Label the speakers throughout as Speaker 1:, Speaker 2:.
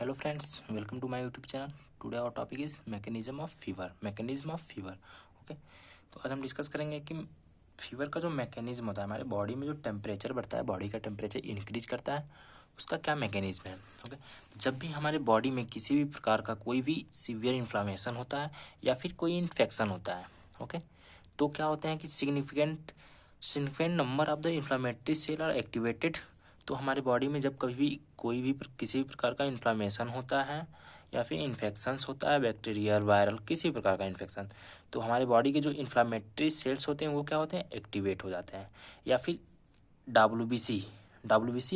Speaker 1: Hello friends, welcome to my YouTube channel. Today our topic is mechanism of fever. Okay, तो आज हम discuss करेंगे कि fever का जो मैकेनिज्म होता है, हमारे बॉडी में जो टेम्परेचर बढ़ता है, बॉडी का टेम्परेचर इंक्रीज करता है, उसका क्या मैकेनिज्म है। ओके, जब भी हमारे बॉडी में किसी भी प्रकार का कोई भी सीवियर इन्फ्लामेशन होता है या फिर कोई इन्फेक्शन होता है, ओके, तो क्या होते हैं कि significant number of the inflammatory cell are activated. तो हमारे बॉडी में जब कभी भी कोई भी किसी भी प्रकार का इन्फ्लामेशन होता है या फिर इन्फेक्शंस होता है, बैक्टीरियल वायरल किसी भी प्रकार का इन्फेक्शन, तो हमारे बॉडी के जो इन्फ्लामेटरी सेल्स होते हैं वो क्या होते हैं, एक्टिवेट हो जाते हैं। या फिर डब्ल्यू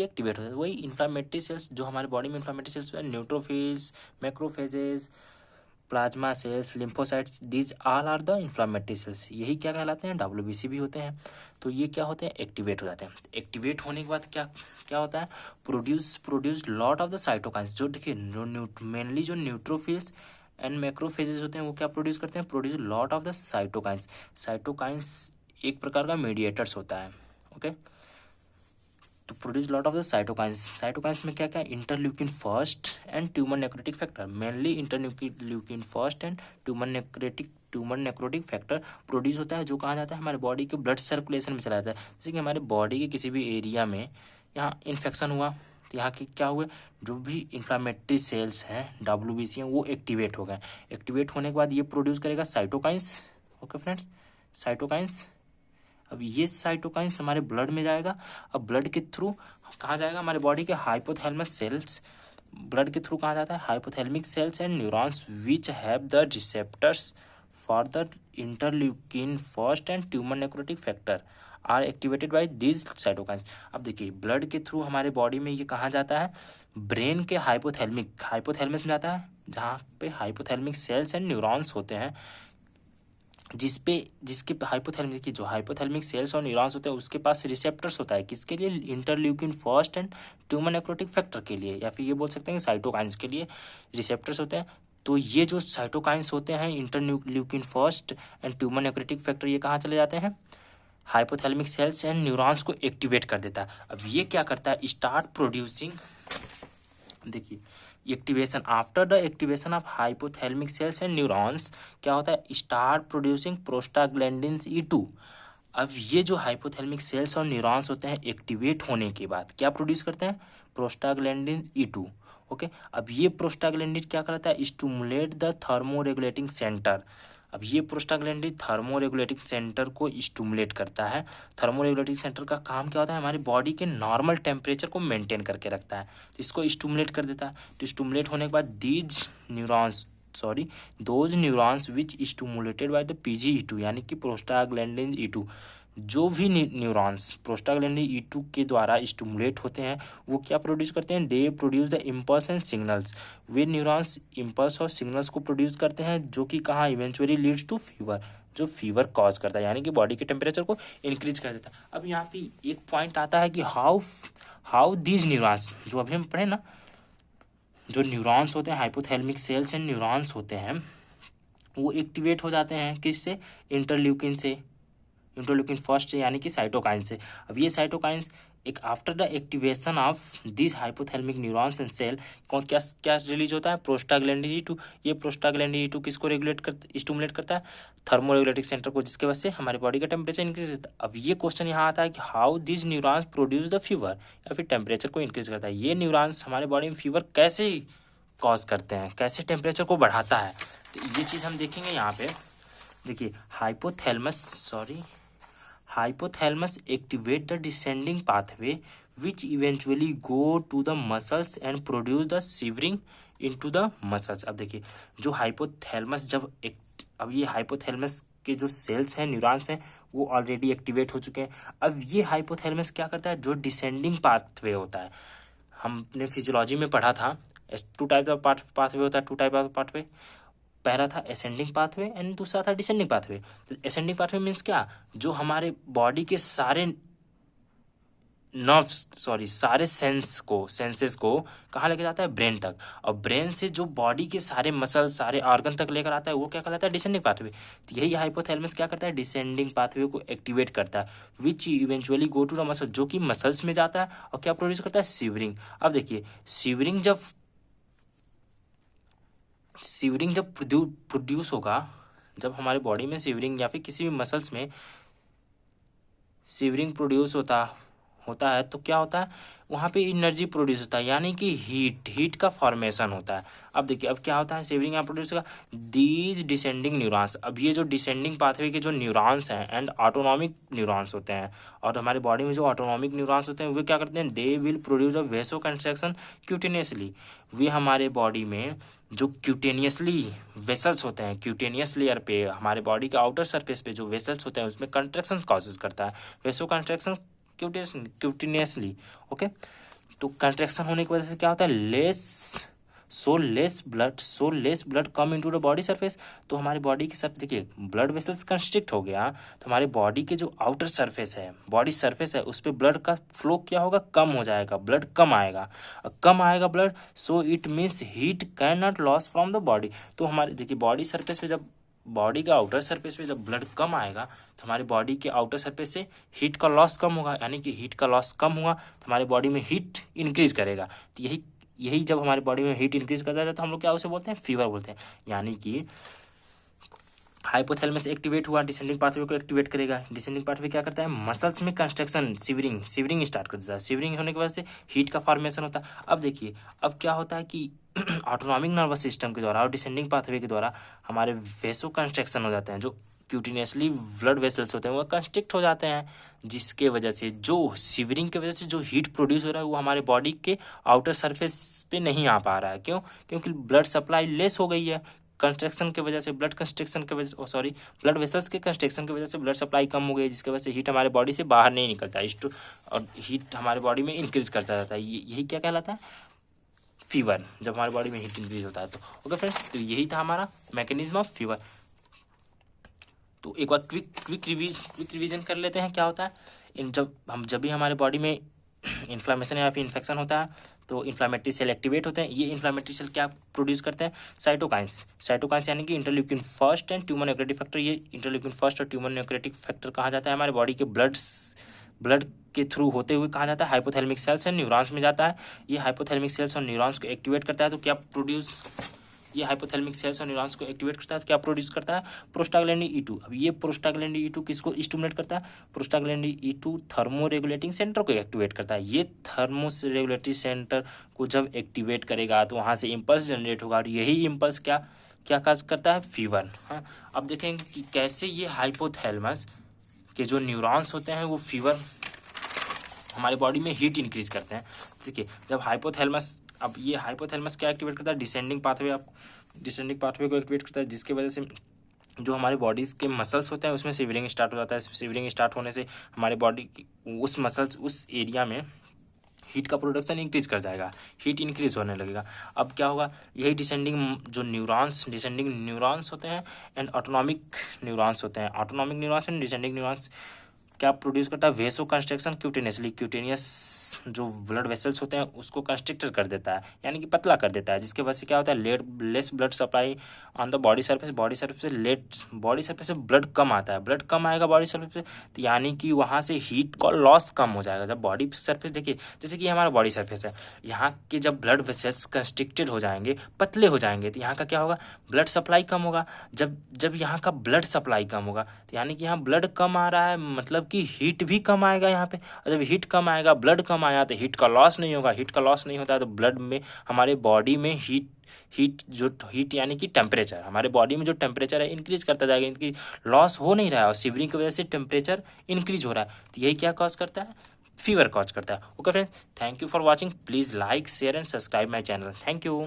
Speaker 1: एक्टिवेट हो जाता है। वही इन्फ्लामेटरी सेल्स जो हमारे बॉडी में इन्फ्लामेटरी सेल्स है, neutrophils, macrophages, plasma cells, lymphocytes, these all are the inflammatory cells, यही क्या कहलाते हैं, डब्ल्यूबीसी भी होते हैं। तो ये क्या होते हैं, एक्टिवेट हो जाते हैं। एक्टिवेट होने के बाद क्या क्या होता है, produce lot of the cytokines. जो देखिए मेनली जो न्यूट्रोफिल्स एंड मैक्रोफेजेस होते हैं वो क्या प्रोड्यूस करते हैं, produce lot of the cytokines. Cytokines एक प्रकार का मीडिएटर्स होता है। ओके, तो produce lot of the cytokines. Cytokines में क्या क्या, interleukin first and tumour necrotic factor, mainly interleukin first and tumour necrotic factor produce होता है, जो कहा जाता है हमारे बॉडी के ब्लड सर्कुलेशन में चला जाता है। जैसे कि हमारे बॉडी के किसी भी एरिया में यहाँ इन्फेक्शन हुआ तो यहाँ के क्या हुए, जो भी इन्फ्लामेटरी सेल्स हैं, डब्ल्यूबीसी हैं, वो एक्टिवेट हो गए। एक्टिवेट होने के बाद ये प्रोड्यूस करेगा साइटोकाइंस। Okay friends, cytokines. अब ये साइटोकाइंस हमारे ब्लड में जाएगा। अब ब्लड के थ्रू कहाँ जाएगा, हमारे बॉडी के हाइपोथैलेमस सेल्स, ब्लड के थ्रू कहाँ जाता है, hypothalamic cells and neurons which have the receptors for the interleukin first and tumour necrotic factor are activated by these cytokines. अब देखिए ब्लड के थ्रू हमारे बॉडी में ये कहाँ जाता है, ब्रेन के हाइपोथैलेमस में जाता है, जहाँ पे हाइपोथैलेमिक सेल्स एंड न्यूरॉन्स होते हैं, जिसके हाइपोथैलेमिक की जो हाइपोथैलेमिक सेल्स और न्यूरॉन्स होते हैं उसके पास रिसेप्टर्स होता है, किसके लिए, interleukin first and tumour necrotic factor के लिए, या फिर ये बोल सकते हैं साइटोकाइंस के लिए रिसेप्टर्स होते हैं। तो ये जो साइटोकाइंस होते हैं, interleukin first and tumour necrotic factor, ये कहाँ चले जाते हैं, हाइपोथैलेमिक सेल्स एंड न्यूरॉन्स को एक्टिवेट कर देता है। अब ये क्या करता है, स्टार्ट प्रोड्यूसिंग, देखिए activation, after the activation of hypothalamic cells and neurons क्या होता है, स्टार्ट प्रोड्यूसिंग प्रोस्टाग्लैंडिन्स E2। अब ये जो हाइपोथैलेमिक सेल्स और न्यूरॉन्स होते हैं एक्टिवेट होने के बाद क्या प्रोड्यूस करते हैं, प्रोस्टाग्लैंडिन्स E2। ओके, अब ये प्रोस्टाग्लैंडिन क्या करता है, स्टिमुलेट द थर्मोरेगुलेटिंग सेंटर। अब ये प्रोस्टाग्लैंडिन थर्मोरेगुलेटिंग सेंटर को स्टिमुलेट करता है। थर्मोरेगुलेटिंग सेंटर का काम क्या होता है, हमारी बॉडी के नॉर्मल टेम्परेचर को मेंटेन करके रखता है, तो इसको स्टिमुलेट कर देता है। तो स्टिमुलेट होने के बाद those neurons which stimulated by the PGE2 यानी कि प्रोस्टाग्लैंडिन E2, जो भी न्यूरॉन्स प्रोस्टाग्लैंडिन E2 के द्वारा स्टिमुलेट होते हैं वो क्या प्रोड्यूस करते हैं, they produce the impulse and signals. Way neurons impulse और सिग्नल्स को प्रोड्यूस करते हैं जो कि कहाँ, इवेंचुअली लीड्स टू फीवर, जो फीवर कॉज करता है, यानी कि बॉडी के टेम्परेचर को इंक्रीज कर देता है। अब यहाँ पे एक पॉइंट आता है कि हाउ दीज न्यूरॉन्स, जो अभी हम पढ़े ना, जो न्यूरॉन्स होते हैं, हाइपोथैलेमिक सेल्स एंड न्यूरॉन्स होते हैं, वो एक्टिवेट हो जाते हैं किससे, इंटरल्यूकिन फर्स्ट से यानी कि साइटोकाइन से। अब ये साइटोकाइंस एक after the activation of this hypothalamic neurons and cell कौन क्या क्या रिलीज होता है, प्रोस्टाग्लैंडिन E2। ये प्रोस्टाग्लैंडिन E2 किसको स्टिमुलेट करता है, थर्मोरेगुलेटिंग सेंटर को, जिसके वजह से हमारे बॉडी का टेम्परेचर इंक्रीज होता है। अब ये क्वेश्चन यहाँ आता है कि how this neurons produce the fever, या फिर टेम्परेचर को इंक्रीज करता है। ये न्यूरॉन्स हमारे बॉडी में फीवर कैसे कॉज करते हैं, कैसे टेम्परेचर को बढ़ाता है, तो ये चीज़ हम देखेंगे यहाँ पे। देखिए hypothalamus activate the descending pathway which eventually go to the muscles and produce the shivering into the muscles। अब देखिए जो हाइपोथैलेमस अब ये हाइपोथैलेमस के जो सेल्स हैं, न्यूरॉन्स हैं, वो ऑलरेडी एक्टिवेट हो चुके हैं। अब ये हाइपोथैलेमस क्या करता है, जो डिसेंडिंग पाथवे होता है, हमने फिजियोलॉजी में पढ़ा था, टू टाइप ऑफ पाथवे होता है, टू टाइप ऑफ पाथवे, पहला था असेंडिंग पाथवे एंड दूसरा था डिसेंडिंग पाथवे। तो असेंडिंग पाथवे मीन्स क्या, जो हमारे बॉडी के सारे सारे सेंसेस को कहाँ लेके जाता है, ब्रेन तक, और ब्रेन से जो बॉडी के सारे मसल, सारे ऑर्गन तक लेकर आता है, वो क्या कहलाता है, डिसेंडिंग पाथवे। तो यही हाइपोथैलेमस क्या करता है, डिसेंडिंग पाथवे को एक्टिवेट करता है, which eventually go to the muscle, जो कि मसल्स में जाता है और क्या प्रोड्यूस करता है, शिवरिंग। अब देखिए शिवरिंग जब सीवरिंग जब प्रोड्यूस होगा, जब हमारे बॉडी में सीवरिंग या फिर किसी भी मसल्स में सीवरिंग प्रोड्यूस होता है तो क्या होता है, वहाँ पे एनर्जी प्रोड्यूस होता है, यानी कि हीट का फॉर्मेशन होता है। अब देखिए अब क्या होता है, सीवरिंग यहाँ प्रोड्यूस होगा, दीज डिसेंडिंग न्यूरॉन्स, अब ये जो डिसेंडिंग पाथवे के जो न्यूरॉन्स हैं एंड ऑटोनॉमिक न्यूरॉन्स होते हैं, और हमारे बॉडी में जो ऑटोनॉमिक न्यूरॉन्स होते हैं वे क्या करते हैं, they will produce a vaso construction cutaneously, वे हमारे बॉडी में जो क्यूटेनियसली वेसल्स होते हैं, क्यूटेनियस लेयर पे हमारे बॉडी के आउटर सरफेस पे जो वेसल्स होते हैं उसमें कंट्रैक्शन कॉजेज करता है, वेसो कंट्रैक्शन क्यूटेनियसली। ओके, तो कंट्रैक्शन होने की वजह से क्या होता है, less blood come into the body surface, तो हमारी बॉडी की सरफेस देखिए ब्लड वेसल्स कंस्ट्रिक्ट हो गया तो हमारे बॉडी के जो आउटर सरफेस है, बॉडी सरफेस है, उस पर ब्लड का फ्लो क्या होगा, कम हो जाएगा, ब्लड कम आएगा blood, so it means heat can not loss from the body. तो हमारे देखिए बॉडी सरफेस पे जब बॉडी का आउटर सरफेस पे जब ब्लड कम आएगा तो हमारी बॉडी के आउटर सरफेस से हीट का लॉस कम होगा, यानी कि हीट का लॉस कम हुआ तो हमारी बॉडी में हीट इंक्रीज करेगा। तो यही जब हमारी बॉडी में हीट इंक्रीज करता है तो हम लोग क्या उसे बोलते हैं, फीवर बोलते हैं। यानी कि हाइपोथैलेमस एक्टिवेट हुआ, डिसेंडिंग पाथवे को एक्टिवेट करेगा, डिसेंडिंग पाथवे क्या करता है, मसल्स में कंस्ट्रक्शन सीवरिंग स्टार्ट कर देता है, सीवरिंग होने की वजह से हीट का फॉर्मेशन होता है। अब देखिए अब क्या होता है कि ऑटोनॉमिक नर्वस सिस्टम के द्वारा और डिसेंडिंग पाथवे के द्वारा हमारे वेसो कंस्ट्रक्शन हो जाते हैं, जो क्यूटिनियसली ब्लड वेसल्स होते हैं वो कंस्ट्रिक्ट हो जाते हैं, जिसके वजह से जो सीवरिंग की वजह से जो हीट प्रोड्यूस हो रहा है वो हमारे बॉडी के आउटर सरफेस पे नहीं आ पा रहा है। क्यों? क्योंकि ब्लड सप्लाई लेस हो गई है, कंस्ट्रक्शन की वजह से, ब्लड कंस्ट्रक्शन की वजह से, ब्लड वेसल्स के कंस्ट्रक्शन की वजह से ब्लड सप्लाई कम हो गई, जिसकी वजह से हीट हमारे बॉडी से बाहर नहीं निकलता है, और हीट हमारे बॉडी में इंक्रीज करता जाता है। यही क्या कहलाता है, फीवर, जब हमारे बॉडी में हीट इंक्रीज होता है। तो ओके फ्रेंड्स, तो यही था हमारा मैकेनिज्म ऑफ फीवर। तो एक बार क्विक रिवीजन कर लेते हैं क्या होता है। जब भी हमारे बॉडी में इन्फ्लामेशन या फिर इन्फेक्शन होता है तो इन्फ्लामेटरी सेल एक्टिवेट होते हैं। ये इन्फ्लामेटरी सेल क्या प्रोड्यूस करते हैं, साइटोकाइंस यानी कि interleukin first and tumour nucleotide factor. ये इंटरल्यूकिन फर्स्ट और ट्यूमर न्यूक्लियोटाइड फैक्टर कहा जाता है हमारे बॉडी के ब्लड के थ्रू होते हुए कहा जाता है हाइपोथैलेमिक सेल्स एंड न्यूरॉन्स में जाता है। ये हाइपोथैलेमिक सेल्स और न्यूरॉन्स को एक्टिवेट करता है तो क्या प्रोड्यूस, ये हाइपोथैलेमिक सेल्स और न्यूरॉन्स को एक्टिवेट करता है तो क्या प्रोड्यूस करता है, प्रोस्टाग्लैंडिन E2। अब ये प्रोस्टाग्लैंडिन E2 किसको स्टिमुलेट करता है, prostaglandin E2 thermo regulating centre को एक्टिवेट करता है। ये थर्मो रेगुलेटरी सेंटर को जब एक्टिवेट करेगा तो वहाँ से इम्पल्स जनरेट होगा और यही इम्पल्स क्या काज करता है, फीवर। हाँ, अब देखेंगे कि कैसे ये हाइपोथैलेमस के जो न्यूरॉन्स होते हैं वो फीवर हमारे बॉडी में हीट इंक्रीज करते हैं। देखिए जब हाइपोथैलेमस, अब ये हाइपोथैलेमस क्या एक्टिवेट करता है, डिसेंडिंग पाथवे को एक्टिवेट करता है, जिसकी वजह से जो हमारे बॉडीज के मसल्स होते हैं उसमें सीवरिंग स्टार्ट हो जाता है। सीवरिंग स्टार्ट होने से हमारे बॉडी उस मसल्स उस एरिया में हीट का प्रोडक्शन इंक्रीज कर जाएगा, हीट इंक्रीज होने लगेगा। अब क्या होगा, यही डिसेंडिंग न्यूरॉन्स होते हैं एंड ऑटोनॉमिक न्यूरॉन्स होते हैं। Autonomic neurons and descending neurons क्या प्रोड्यूस करता है, वेसो कंस्ट्रक्शन क्यूटेनियस जो ब्लड वेसल्स होते हैं उसको कंस्ट्रिक्टर कर देता है, यानी कि पतला कर देता है, जिसके वजह से क्या होता है, less blood supply on the body surface से ब्लड कम आता है, ब्लड कम आएगा बॉडी सरफेस पे, तो यानी कि वहाँ से हीट का लॉस कम हो जाएगा। जब बॉडी सरफेस देखिए, जैसे कि हमारा बॉडी सरफेस है, यहाँ के जब ब्लड वेसल्स कंस्ट्रिक्टेड हो जाएंगे, पतले हो जाएंगे, तो यहाँ का क्या होगा, ब्लड सप्लाई कम होगा। जब यहाँ का ब्लड सप्लाई कम होगा तो यानी कि यहाँ ब्लड कम आ रहा है, मतलब कि हीट भी कम आएगा यहाँ पे। और जब हीट कम आएगा, ब्लड कम आया तो हीट का लॉस नहीं होगा, हीट का लॉस नहीं होता है तो ब्लड में, हमारे बॉडी में हीट यानी कि टेम्परेचर, हमारे बॉडी में जो टेम्परेचर है इंक्रीज करता जाएगा, इनकी लॉस हो नहीं रहा है और सीवरिंग की वजह से टेम्परेचर इंक्रीज हो रहा है। तो यही क्या कॉज करता है, फीवर कॉज करता है। Okay friends, thank you for watching, please like share and subscribe my channel. Thank you.